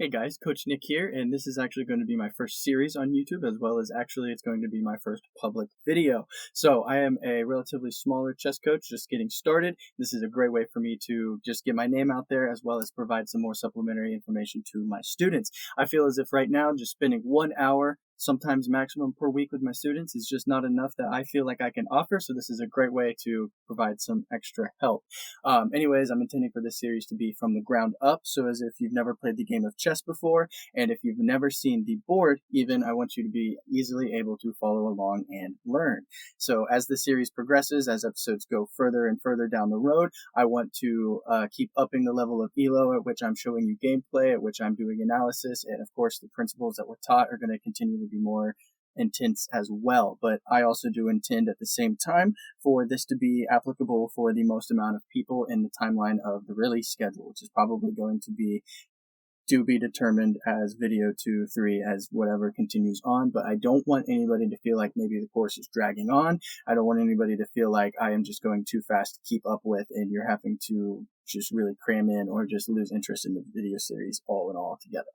Hey guys, Coach Nick here, and this is actually going to be my first series on YouTube, as well as actually it's going to be my first public video. So I am a relatively smaller chess coach, just getting started. This is a great way for me to just get my name out there, as well as provide some more supplementary information to my students. I feel as if right now, just spending 1 hour, sometimes maximum per week with my students is just not enough that I feel like I can offer. So this is a great way to provide some extra help. Anyways, I'm intending for this series to be from the ground up. So as if you've never played the game of chess before, and if you've never seen the board even, I want you to be easily able to follow along and learn. So as the series progresses, as episodes go further and further down the road, I want to keep upping the level of ELO at which I'm showing you gameplay, at which I'm doing analysis, and of course the principles that were taught are going to continue to be more intense as well. But I also do intend at the same time for this to be applicable for the most amount of people in the timeline of the release schedule, which is probably going to be to be determined as video 2, 3, as whatever continues on. But I don't want anybody to feel like maybe the course is dragging on. I don't want anybody to feel like I am just going too fast to keep up with and you're having to just really cram in or just lose interest in the video series all in all together.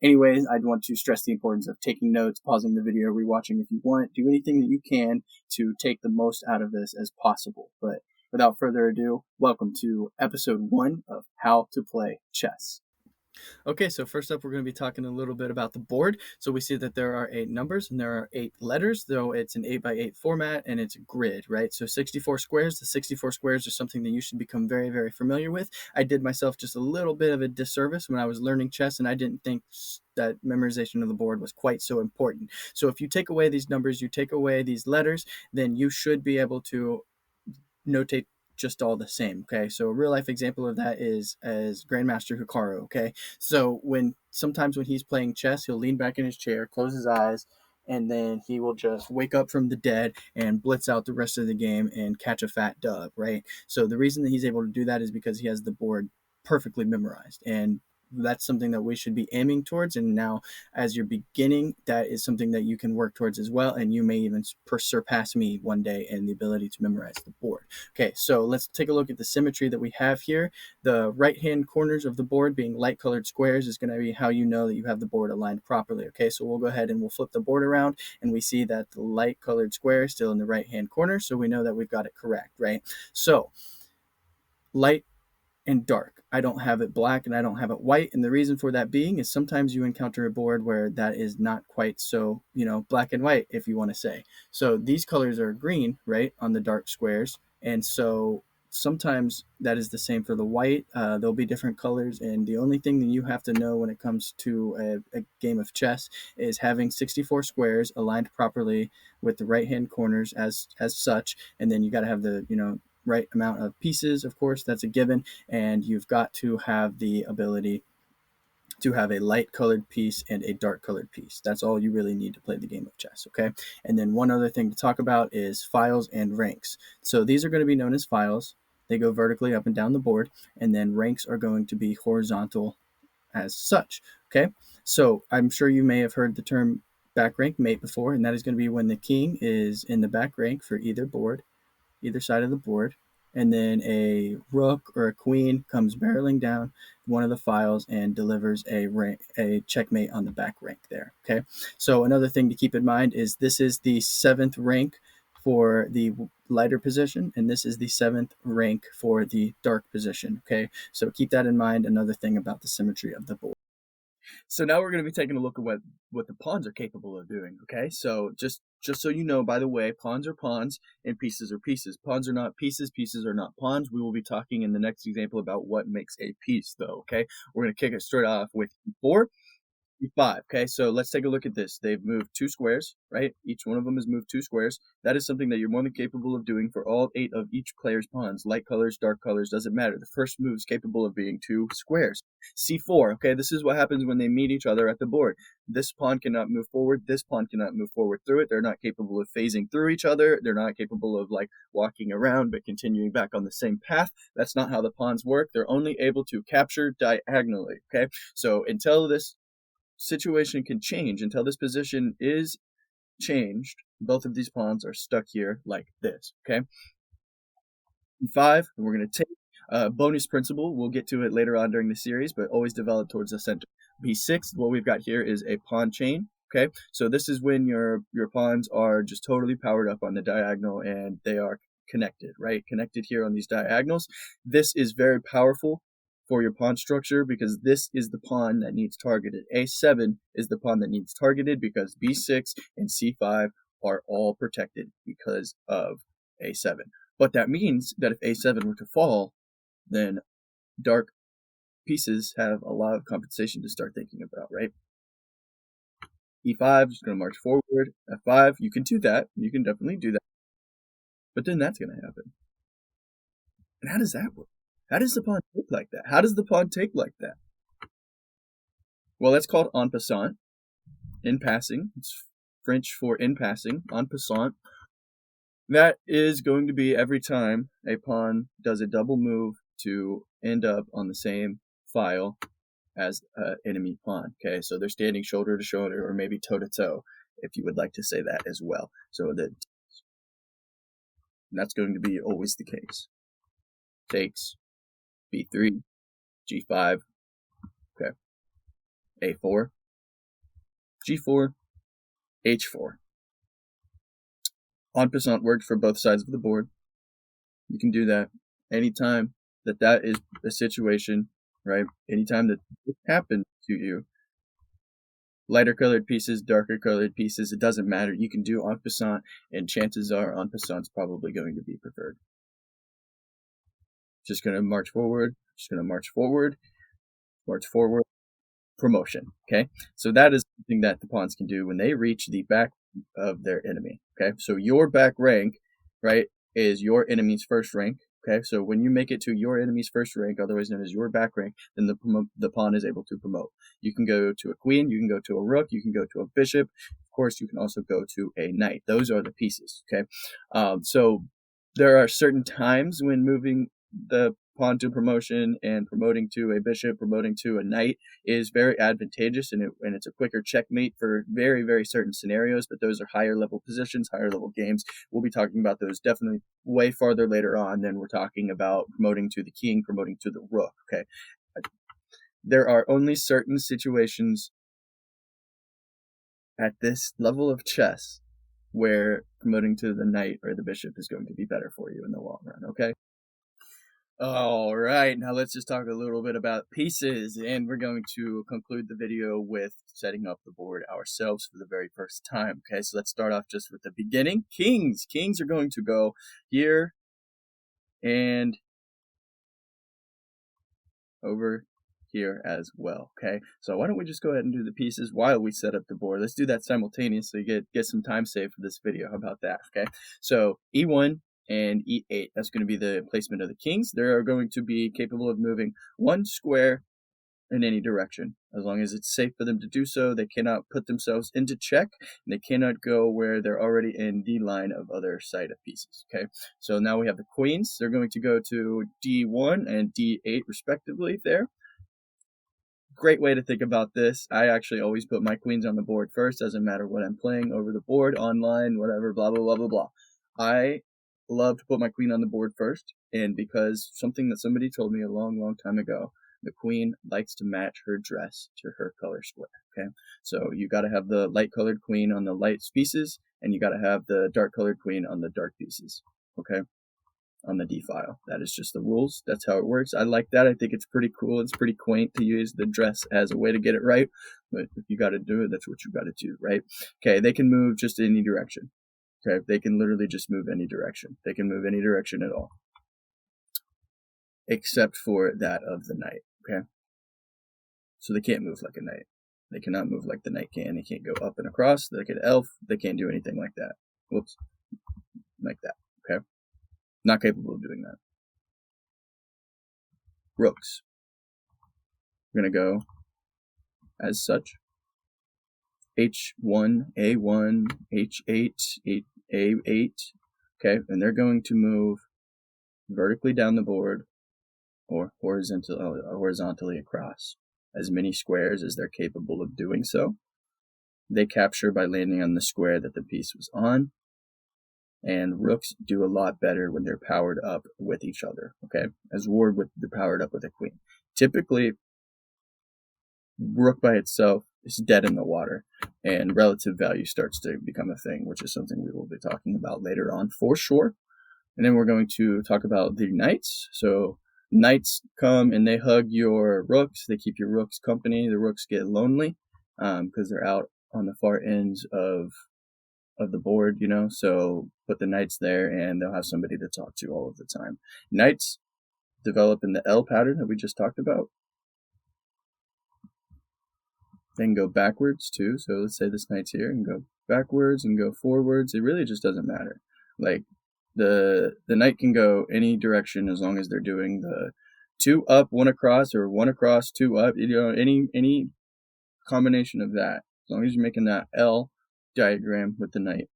Anyways, I'd want to stress the importance of taking notes, pausing the video, rewatching if you want, do anything that you can to take the most out of this as possible. But without further ado, welcome to episode 1 of How to Play Chess. Okay, so first up, we're going to be talking a little bit about the board. So we see that there are 8 numbers and there are 8 letters, though it's an 8x8 format and it's a grid, right? So 64 squares. The 64 squares are something that you should become very, very familiar with. I did myself just a little bit of a disservice when I was learning chess, and I didn't think that memorization of the board was quite so important. So if you take away these numbers, you take away these letters, then you should be able to notate just all the same. Okay, so a real life example of that is as Grandmaster Hikaru. Okay, so sometimes when he's playing chess, he'll lean back in his chair, close his eyes, and then he will just wake up from the dead and blitz out the rest of the game and catch a fat dub, right? So the reason that he's able to do that is because he has the board perfectly memorized, and that's something that we should be aiming towards. And now as you're beginning, that is something that you can work towards as well, and you may even surpass me one day in the ability to memorize the board. Okay, so let's take a look at the symmetry that we have here. The right hand corners of the board being light colored squares is going to be how you know that you have the board aligned properly. Okay, so we'll go ahead and we'll flip the board around, and we see that the light colored square is still in the right hand corner, so we know that we've got it correct, right? So light and dark. I don't have it black and I don't have it white. And the reason for that being is sometimes you encounter a board where that is not quite so, black and white, if you want to say. So these colors are green, right, on the dark squares. And so sometimes that is the same for the white. There'll be different colors. And the only thing that you have to know when it comes to a game of chess is having 64 squares aligned properly with the right hand corners as such. And then you got to have the, right amount of pieces, of course, that's a given, and you've got to have the ability to have a light colored piece and a dark colored piece. That's all you really need to play the game of chess, okay? And then one other thing to talk about is files and ranks. So these are going to be known as files. They go vertically up and down the board, and then ranks are going to be horizontal as such, okay? So I'm sure you may have heard the term back rank mate before, and that is going to be when the king is in the back rank for either side of the board, and then a rook or a queen comes barreling down one of the files and delivers a checkmate on the back rank there. Okay, so another thing to keep in mind is this is the 7th rank for the lighter position, and this is the 7th rank for the dark position. Okay, so keep that in mind. Another thing about the symmetry of the board. So now we're going to be taking a look at what the pawns are capable of doing, okay? So just so you know, by the way, pawns are pawns and pieces are pieces. Pawns are not pieces, pieces are not pawns. We will be talking in the next example about what makes a piece, though, okay? We're going to kick it straight off with 4. 5. Okay, so let's take a look at this. They've moved 2 squares, right? Each one of them has moved 2 squares. That is something that you're more than capable of doing for all 8 of each player's pawns. Light colors, dark colors, doesn't matter. The first move is capable of being 2 squares. C4, okay, this is what happens when they meet each other at the board. This pawn cannot move forward. This pawn cannot move forward through it. They're not capable of phasing through each other. They're not capable of walking around but continuing back on the same path. That's not how the pawns work. They're only able to capture diagonally, okay? So until this situation can change, until this position is changed, both of these pawns are stuck here like this, okay? 5, and we're going to take bonus principle. We'll get to it later on during the series, but always develop towards the center. B6, what we've got here is a pawn chain. Okay, so this is when your pawns are just totally powered up on the diagonal and they are connected, right? Connected here on these diagonals. This is very powerful for your pawn structure because this is the pawn that needs targeted. A7 is the pawn that needs targeted because B6 and C5 are all protected because of A7. But that means that if A7 were to fall, then dark pieces have a lot of compensation to start thinking about, right? E5 is going to march forward. F5, you can do that. You can definitely do that. But then that's going to happen. And how does that work? How does the pawn take like that? How does the pawn take like that? Well, that's called en passant, in passing. It's French for in passing, en passant. That is going to be every time a pawn does a double move to end up on the same file as an enemy pawn. Okay, so they're standing shoulder to shoulder or maybe toe to toe, if you would like to say that as well. So that's going to be always the case. Takes B3, G5, okay, A4, G4, H4. En passant works for both sides of the board. You can do that anytime that is a situation, right? Anytime that this happens to you, lighter colored pieces, darker colored pieces, it doesn't matter. You can do en passant, and chances are en passant's probably going to be preferred. Just going to march forward, march forward, promotion, okay? So that is something that the pawns can do when they reach the back of their enemy, okay? So your back rank, right, is your enemy's first rank, okay? So when you make it to your enemy's first rank, otherwise known as your back rank, then the pawn is able to promote. You can go to a queen, you can go to a rook, you can go to a bishop. Of course, you can also go to a knight. Those are the pieces, okay? So there are certain times when moving the pawn to promotion and promoting to a bishop, promoting to a knight is very advantageous, and it's a quicker checkmate for very, very certain scenarios, but those are higher level positions, higher level games. We'll be talking about those definitely way farther later on than we're talking about promoting to the king, promoting to the rook, okay? There are only certain situations at this level of chess where promoting to the knight or the bishop is going to be better for you in the long run, okay? All right, now let's just talk a little bit about pieces, and we're going to conclude the video with setting up the board ourselves for the very first time. Okay, so let's start off just with the beginning. Kings. Kings are going to go here and over here as well. Okay, so why don't we just go ahead and do the pieces while we set up the board. Let's do that simultaneously, get some time saved for this video. How about that? Okay, so E1 and E8, that's going to be the placement of the kings. They're going to be capable of moving one square in any direction. As long as it's safe for them to do so, they cannot put themselves into check, and they cannot go where they're already in the line of other side of pieces. Okay, so now we have the queens. They're going to go to D1 and D8 respectively there. Great way to think about this. I actually always put my queens on the board first. Doesn't matter what I'm playing, over the board, online, whatever, blah, blah, blah, blah, blah. I love to put my queen on the board first, and because something that somebody told me a long, long time ago, the queen likes to match her dress to her color square, okay? So you got to have the light-colored queen on the light pieces, and you got to have the dark-colored queen on the dark pieces, okay? On the D file. That is just the rules. That's how it works. I like that. I think it's pretty cool. It's pretty quaint to use the dress as a way to get it right. But if you got to do it, that's what you got to do, right? Okay, they can move just any direction. Okay, they can literally just move any direction. They can move any direction at all, except for that of the knight. Okay, so they can't move like a knight. They cannot move like the knight can. They can't go up and across. Like an elf, they can't do anything like that. Whoops, like that. Okay. Not capable of doing that. Rooks. We're going to go as such. H1, A1, H8, A8. Okay, and they're going to move vertically down the board or horizontally across as many squares as they're capable of doing so. They capture by landing on the square that the piece was on. And rooks do a lot better when they're powered up with each other, okay? As war with they're powered up with a queen. Typically, rook by itself is dead in the water, and relative value starts to become a thing, which is something we will be talking about later on for sure. And then we're going to talk about the knights. So knights come and they hug your rooks. They keep your rooks company. The rooks get lonely because they're out on the far ends of the board, so put the knights there and they'll have somebody to talk to all of the time. Knights develop in the L pattern that we just talked about. Then go backwards too. So let's say this knight's here and go backwards and go forwards. It really just doesn't matter. Like the knight can go any direction as long as they're doing the 2 up, 1 across, or 1 across, 2 up. Any combination of that. As long as you're making that L diagram with the knight,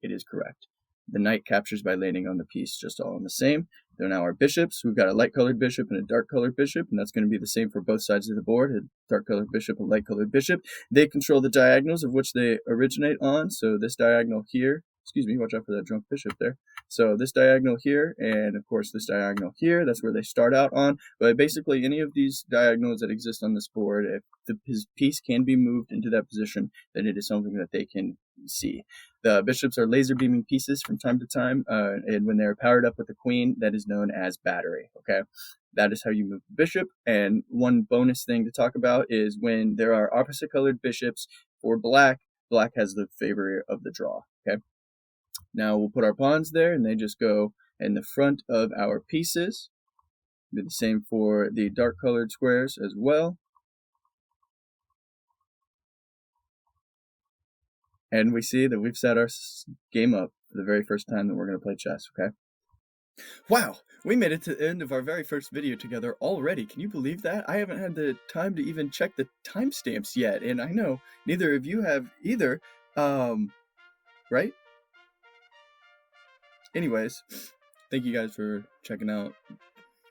it is correct. The knight captures by landing on the piece, just all in the same. They're now our bishops. We've got a light-colored bishop and a dark-colored bishop, and that's going to be the same for both sides of the board. A dark-colored bishop, a light-colored bishop. They control the diagonals of which they originate on. So this diagonal here, watch out for that drunk bishop there. So this diagonal here, and of course this diagonal here, that's where they start out on. But basically any of these diagonals that exist on this board, if his piece can be moved into that position, then it is something that they can see. The bishops are laser beaming pieces from time to time, and when they're powered up with the queen, that is known as battery, okay? That is how you move the bishop. And one bonus thing to talk about is when there are opposite colored bishops for black, black has the favor of the draw, okay? Now we'll put our pawns there, and they just go in the front of our pieces. Do the same for the dark colored squares as well. And we see that we've set our game up for the very first time that we're going to play chess, okay? Wow, we made it to the end of our very first video together already. Can you believe that? I haven't had the time to even check the timestamps yet, and I know neither of you have either, right? Anyways, thank you guys for checking out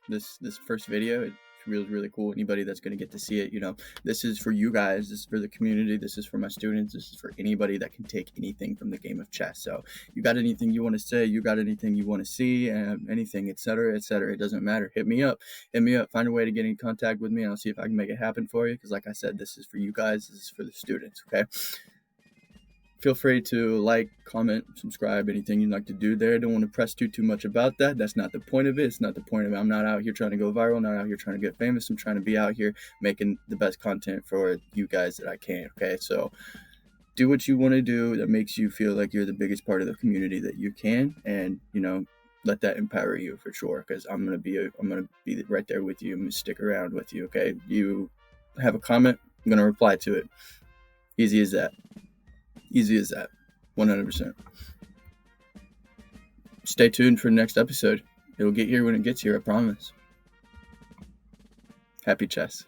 this first video. It's really cool. Anybody that's going to get to see it, this is for you guys, this is for the community, this is for my students, this is for anybody that can take anything from the game of chess. So you got anything you want to say, you got anything you want to see, anything, etc., it doesn't matter. Hit me up, find a way to get in contact with me, and I'll see if I can make it happen for you, because like I said, this is for you guys, this is for the students, okay? Feel free to like, comment, subscribe, anything you'd like to do there. Don't want to press too much about that. That's not the point of it. It's not the point of it. I'm not out here trying to go viral. I'm not out here trying to get famous. I'm trying to be out here making the best content for you guys that I can, okay? So do what you want to do that makes you feel like you're the biggest part of the community that you can, and, let that empower you for sure, because I'm going to be right there with you. I'm going to stick around with you, okay? You have a comment, I'm going to reply to it. Easy as that. 100%. Stay tuned for the next episode. It'll get here when it gets here, I promise. Happy chess.